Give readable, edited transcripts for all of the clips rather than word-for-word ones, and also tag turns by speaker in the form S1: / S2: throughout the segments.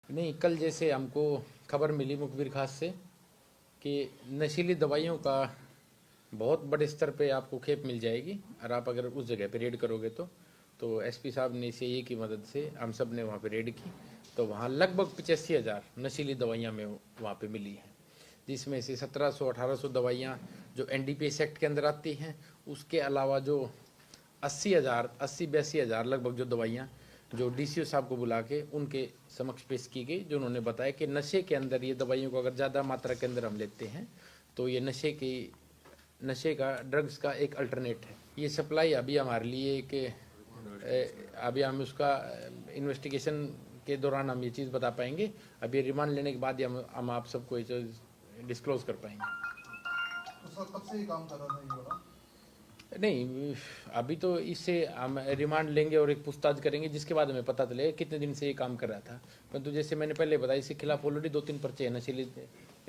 S1: नहीं, कल जैसे हमको खबर मिली मुखबिर खास से कि नशीली दवाइयों का बहुत बड़े स्तर पे आपको खेप मिल जाएगी, और आप अगर उस जगह पे रेड करोगे तो एसपी साहब ने सीआईए की मदद से हम सब ने वहाँ पे रेड की, तो वहाँ लगभग 85,000 नशीली दवाइयाँ में वहाँ पे मिली हैं, जिसमें से 1700-1800 दवाइयाँ जो एनडीपीएस एक्ट के अंदर आती हैं। उसके अलावा जो 80,000 लगभग जो दवाइयाँ जो डीसीओ साहब को बुला के उनके समक्ष पेश की गई, जो उन्होंने बताया कि नशे के अंदर ये दवाइयों को अगर ज़्यादा मात्रा के अंदर हम लेते हैं तो ये नशे का ड्रग्स का एक अल्टरनेट है। ये सप्लाई अभी हमारे लिए एक अभी हम उसका इन्वेस्टिगेशन के दौरान हम ये चीज़ बता पाएंगे। अभी रिमांड लेने के बाद ही हम आप सबको ये चीज़ डिस्क्लोज कर पाएंगे।
S2: तो सर कब से ये काम कर रहा था ये वाला?
S1: नहीं, अभी तो इससे हम रिमांड लेंगे और एक पूछताछ करेंगे, जिसके बाद हमें पता चलेगा कितने दिन से ये काम कर रहा था। परंतु जैसे मैंने पहले बताया, इसके खिलाफ ऑलरेडी 2-3 पर्चे हैं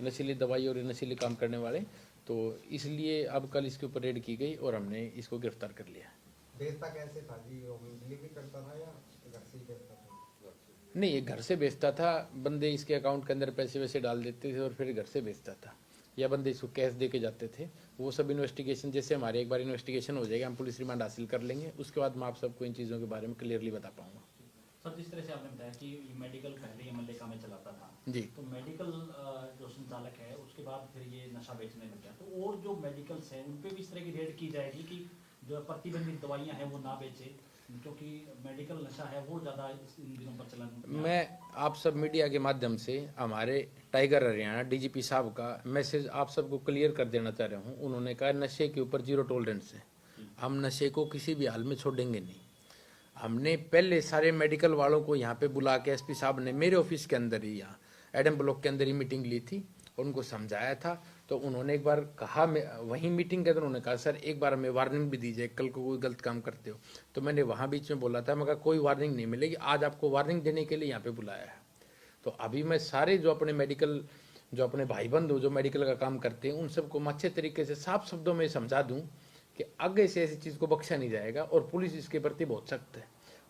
S1: नशीली दवाई और नशीले काम करने वाले, तो इसलिए अब कल इसके ऊपर रेड की गई और हमने इसको गिरफ्तार कर लिया।
S3: बेचता कैसे था जी? होम डिलीवरी करता था या घर से ही बेचता था?
S1: नहीं, ये घर से बेचता था, बंदे इसके अकाउंट के अंदर पैसे वैसे डाल देते थे और फिर घर से बेचता था, या बंदे इसको कैश दे के जाते थे। वो सब इन्वेस्टिगेशन, जैसे हमारे एक बार इन्वेस्टिगेशन हो जाएगा, हम पुलिस रिमांड हासिल कर लेंगे, उसके बाद मैं आप सबको इन चीज़ों के बारे में क्लियरली बता पाऊंगा।
S4: सर, जिस तरह से आपने बताया कि मेडिकल पहले मल्लिका में चलाता था
S1: जी,
S4: तो मेडिकल जो संचालक है उसके बाद फिर ये नशा बेचने लग गया, तो और जो मेडिकल्स हैं उन पे भी इस तरह की रेड की जाएगी कि जो प्रतिबंधित दवाइयां हैं वो ना बेचे, क्योंकि मेडिकल नशा है वो ज़्यादा इन दिनों पर चलन में।
S1: मैं आप सब मीडिया के माध्यम से हमारे टाइगर हरियाणा डीजीपी साहब का मैसेज आप सबको क्लियर कर देना चाह रहा हूँ। उन्होंने कहा नशे के ऊपर 0 टॉलरेंस है, हम नशे को किसी भी हाल में छोड़ेंगे नहीं। हमने पहले सारे मेडिकल वालों को यहाँ पे बुला के एसपी साहब ने मेरे ऑफिस के अंदर ही, यहाँ एडम ब्लॉक के अंदर ही मीटिंग ली थी, उनको समझाया था। तो उन्होंने एक बार कहा, वहीं मीटिंग के अंदर उन्होंने कहा सर एक बार हमें वार्निंग भी दीजिए, कल को कोई गलत काम करते हो। तो मैंने वहाँ बीच में बोला था, मैं कहा कोई वार्निंग नहीं मिलेगी, आज आपको वार्निंग देने के लिए यहाँ पे बुलाया है। तो अभी मैं सारे जो अपने भाई बंधु जो मेडिकल का काम करते हैं उन सबको मैं अच्छे तरीके से साफ शब्दों में समझा दूँ कि आगे से ऐसी चीज़ को बख्शा नहीं जाएगा, और पुलिस इसके प्रति बहुत सख्त है।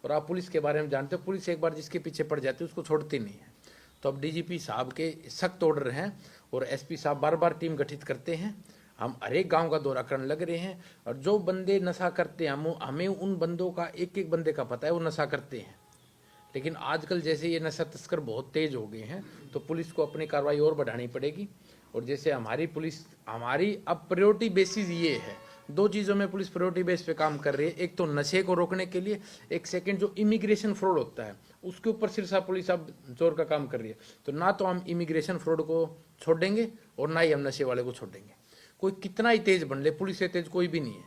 S1: और आप पुलिस के बारे में जानते हो, पुलिस एक बार जिसके पीछे पड़ जाती है उसको छोड़ती नहीं है। तो अब डीजीपी साहब के सख्त ऑर्डर हैं और एसपी साहब बार बार टीम गठित करते हैं। हम हर एक गांव का दौरा करने लग रहे हैं, और जो बंदे नशा करते हैं हमें उन बंदों का एक एक बंदे का पता है वो नशा करते हैं। लेकिन आजकल जैसे ये नशा तस्कर बहुत तेज हो गए हैं, तो पुलिस को अपनी कार्रवाई और बढ़ानी पड़ेगी। और जैसे हमारी पुलिस, हमारी अब प्रायोरिटी बेसिस ये है, 2 चीज़ों में पुलिस प्रायोरिटी बेस पे काम कर रही है। एक तो नशे को रोकने के लिए, एक सेकंड जो इमिग्रेशन फ्रॉड होता है उसके ऊपर सिरसा पुलिस अब जोर का काम कर रही है। तो ना तो हम इमिग्रेशन फ्रॉड को छोड़ेंगे और ना ही हम नशे वाले को छोड़ेंगे। कोई कितना ही तेज बन ले, पुलिस से तेज कोई भी नहीं है,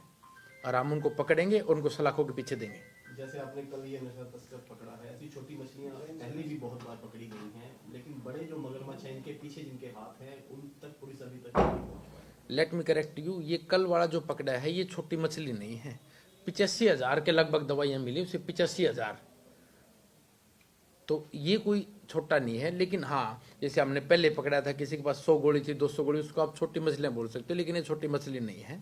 S1: और हम उनको पकड़ेंगे और उनको सलाखों के पीछे देंगे।
S5: जैसे आपने कल ये नशा तस्कर पकड़ा है, ऐसी छोटी मछलियां पहले भी बहुत बार पकड़ी गई हैं, लेकिन बड़े जो मगरमच्छ हैं इनके पीछे जिनके हाथ हैं उन तक पुलिस अभी तक नहीं पहुंच पाई।
S1: लेट मी करेक्ट यू, ये कल वाला जो पकड़ा है ये छोटी मछली नहीं है। 85,000 के लगभग दवाइयां मिली, उसे 85,000, तो ये कोई छोटा नहीं है। लेकिन हाँ, जैसे हमने पहले पकड़ा था किसी के पास 100 गोली थी, 200 गोली, उसको आप छोटी मछलियां बोल सकते हो, लेकिन ये छोटी मछली नहीं है।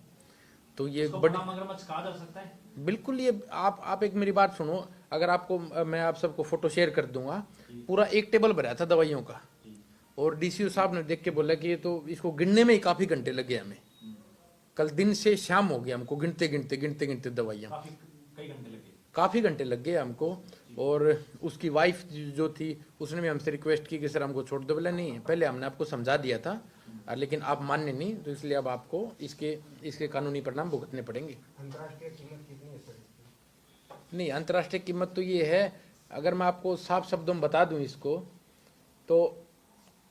S1: तो ये बड़ी
S4: मगरमच्छ कहा जा सकता है
S1: बिल्कुल। ये आप एक मेरी बात सुनो, अगर आपको मैं आप सबको फोटो शेयर कर दूंगा, पूरा एक टेबल भरा था दवाइयों का, और डीसीओ साहब ने देख के बोला कि ये तो इसको गिनने में ही काफी घंटे लगे हमें। कल दिन से शाम हो गया हमको गिनते दवाइयाँ, काफी घंटे लग गए हमको। और उसकी वाइफ जो थी उसने भी हमसे रिक्वेस्ट की कि सर हमको छोड़ दो। बोला नहीं, पहले हमने आपको समझा दिया था, लेकिन आप मानने नहीं, तो इसलिए अब आपको इसके कानूनी परिणाम भुगतने पड़ेंगे।
S3: अंतर्राष्ट्रीय कीमत कितनी है सर इसकी?
S1: नहीं, अंतर्राष्ट्रीय कीमत तो ये है, अगर मैं आपको साफ शब्दों में बता दूं इसको, तो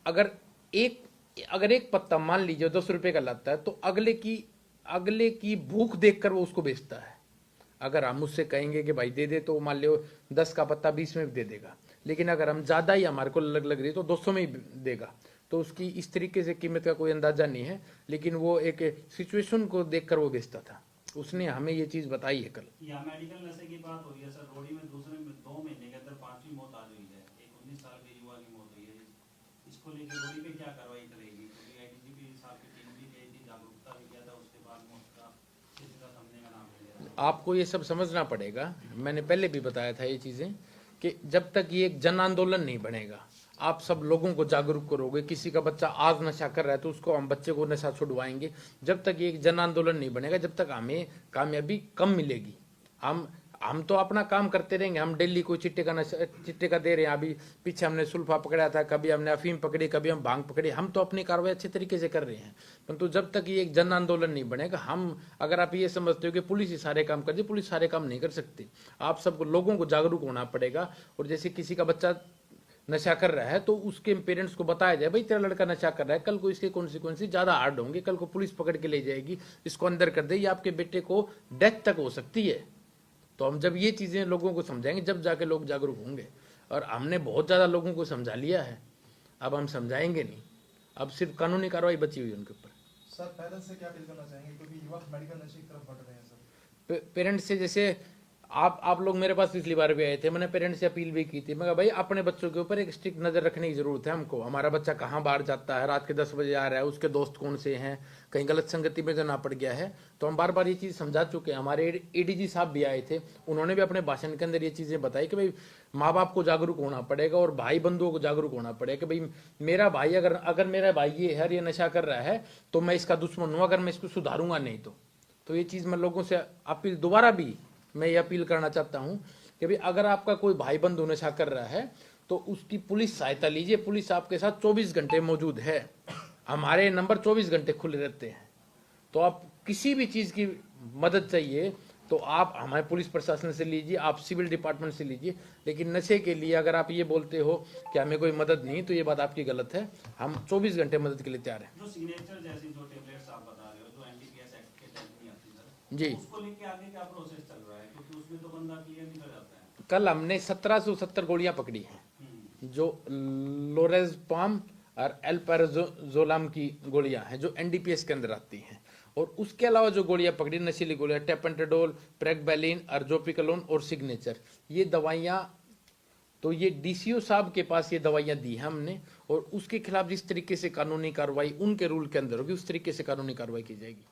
S1: अगर एक पत्ता मान लीजिए 10 रुपए का लगता है, तो अगले की भूख देखकर वो उसको बेचता है। अगर हम उससे कहेंगे कि भाई दे दे, तो मान लो 10 का पत्ता 20 में भी दे देगा, लेकिन अगर हम ज़्यादा ही हमारे को लग रही तो 200 में ही देगा। तो उसकी इस तरीके से कीमत का कोई अंदाजा नहीं है, लेकिन वो एक सिचुएशन को देखकर वो बेचता था। उसने हमें ये चीज़ बताई है कल।
S4: यहाँ मेडिकल नशे की बात हो रही है सर, रोडी में 2 महीने के अंदर 5वीं मौत आ गई है, एक 19 साल के युवा की मौत हुई है। इसको लेकर रोडी पे क्या कार्रवाई करेगी? क्योंकि आईजीपी साहब की टीम भी गई थी, जागरूकता भी किया था, उसके बाद मौत का सिलसिला थमने का नाम ले रहा है।
S1: आपको ये सब समझना पड़ेगा, मैंने पहले भी बताया था ये चीज़ें, कि जब तक ये एक जन आंदोलन नहीं बनेगा, आप सब लोगों को जागरूक करोगे। किसी का बच्चा आज नशा कर रहा है तो उसको हम बच्चे को नशा छुड़वाएंगे। जब तक ये एक जन आंदोलन नहीं बनेगा, जब तक हमें कामयाबी कम मिलेगी। हम तो अपना काम करते रहेंगे। हम डेली कोई चिट्टे का दे रहे हैं। अभी पीछे हमने सुल्फा पकड़ा था, कभी हमने अफीम पकड़ी, कभी हम भांग पकड़ी। हम तो अपनी कार्रवाई अच्छे तरीके से कर रहे हैं, परंतु जब तक ये एक जन आंदोलन नहीं बनेगा, हम अगर आप ये समझते हो कि पुलिस ही सारे काम कर दे, पुलिस सारे काम नहीं कर सकती। आप सबको लोगों को जागरूक होना पड़ेगा। और जैसे किसी का बच्चा नशा कर रहा है तो उसके पेरेंट्स को बताया जाए, भाई तेरा लड़का नशा कर रहा है, कल को इसके कॉन्सिक्वेंस ज्यादा हार्ड होंगे, कल को पुलिस पकड़ के ले जाएगी, इसको अंदर कर दे, या आपके बेटे को डेथ तक हो सकती है। तो हम जब ये चीजें लोगों को समझाएंगे, जब जाके लोग जागरूक होंगे। और हमने बहुत ज्यादा लोगों को समझा लिया है, अब हम समझाएंगे नहीं, अब सिर्फ कानूनी कार्रवाई बची हुई है उनके ऊपर।
S2: सर पेरेंट्स से क्या अपील करना चाहेंगे, क्योंकि युवक मेडिकल नशे की तरफ बढ़ रहे हैं सर?
S1: पेरेंट्स से, जैसे आप लोग मेरे पास पिछली बार भी आए थे, मैंने पेरेंट्स से अपील भी की थी। मैं कहा भाई अपने बच्चों के ऊपर एक स्ट्रिक्ट नजर रखने की जरूरत है हमको। हमारा बच्चा कहाँ बाहर जाता है, रात के 10 बजे आ रहा है, उसके दोस्त कौन से हैं, कहीं गलत संगति में जो ना पड़ गया है। तो हम बार बार ये चीज समझा चुके हैं। हमारे एडीजी साहब भी आए थे, उन्होंने भी अपने भाषण के अंदर ये चीजें बताई कि भाई माँ बाप को जागरूक होना पड़ेगा और भाई बंधुओं को जागरूक होना पड़ेगा कि भाई मेरा भाई अगर मेरा भाई ये नशा कर रहा है तो मैं इसका दुश्मन हूँ, अगर मैं इसको सुधारूंगा नहीं तो ये चीज मैं लोगों से अपील, दोबारा भी मैं ये अपील करना चाहता हूं कि भाई अगर आपका कोई भाई बंधु नशा कर रहा है तो उसकी पुलिस सहायता लीजिए। पुलिस आपके साथ 24 घंटे मौजूद है, हमारे नंबर 24 घंटे खुले रहते हैं। तो आप किसी भी चीज की मदद चाहिए तो आप हमारे पुलिस प्रशासन से लीजिए, आप सिविल डिपार्टमेंट से लीजिए। लेकिन नशे के लिए अगर आप ये बोलते हो कि हमें कोई मदद नहीं, तो ये बात आपकी गलत है। हम 24 घंटे मदद के लिए तैयार हैं।
S4: जो सिग्नेचर जैसी जो टेबलेट्स आप बता रहे हो, जो एनडीपीएस एक्ट के तहत नहीं आती सर,
S1: जी,
S4: उसको लेके आगे क्या प्रोसेस चल रहा है, क्योंकि उसमें तो बंदा क्लियर नहीं कर जाता है।
S1: कल हमने 1770 गोलियां पकड़ी हैं, जो लोरेज़पाम और एल्पेराजोलाम की गोलियां हैं, जो एनडीपीएस के अंदर आती हैं। और उसके अलावा जो गोलियां पकड़ी, नशीली गोलियां, टेपेंटाडोल, प्रेगबैलिन, अर्जोपिकलोन और सिग्नेचर, ये दवाइयां तो ये डीसीओ साहब के पास ये दवाइयां दी हैं हमने। और उसके खिलाफ जिस तरीके से कानूनी कार्रवाई उनके रूल के अंदर होगी, उस तरीके से कानूनी कार्रवाई की जाएगी।